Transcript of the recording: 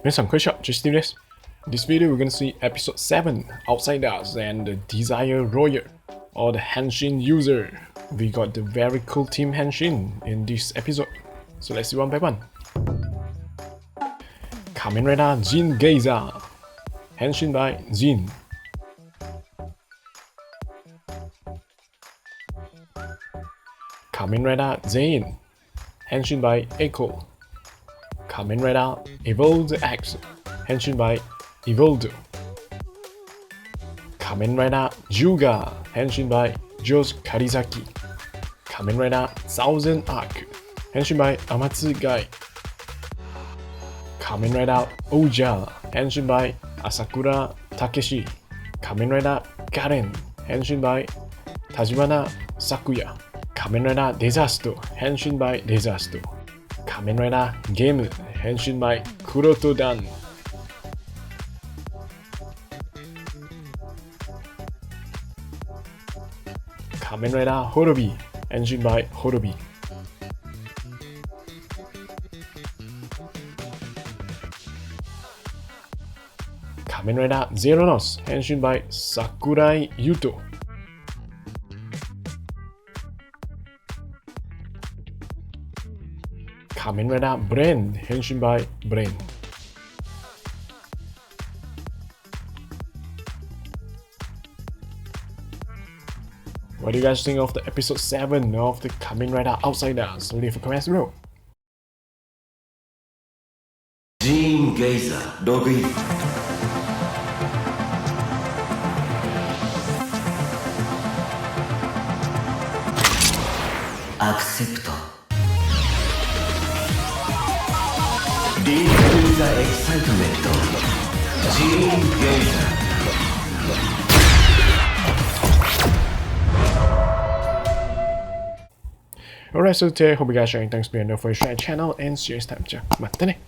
皆さんこんにちは、Steve です。This video we're gonna see episode 7, Outsiders and the Desire Royale, or the Henshin user. We got the very cool team Henshin in this episode. So let's see one by one. Kamen Rider Ziingazer, Henshin by Zein. Kamen Rider Zein, Henshin by Ecole. Kamen Rider Evol-X, Henshin by Evolto. Kamen Rider Juuga, Henshin by Karizaki. Kamen Rider Thousand Arc, Henshin by Amatsu guy. Kamen Rider Ouja, Henshin by Asakura Takeshi. Kamen Rider Garren, Henshin by Tachibana Sakuya. Kamen Rider Desast, Henshin by Desast. Kamen Rider Genm, Henshin by Kuroto Dan. Kamen Rider Horobi, Henshin by Horobi. Kamen Rider Zeronos, Henshin by Sakurai Yuto. Kamen Rider Brain, Henshin by Brain. What do you guys think of the episode 7 of the Kamen Rider Outsiders? Leave a comment below. Ziingazer login. Accept. Deep in the excitement. Ziingazer. Alright, so today, hope you guys are enjoying. Thanks for being there for your channel and see you next time. じゃあ、またね。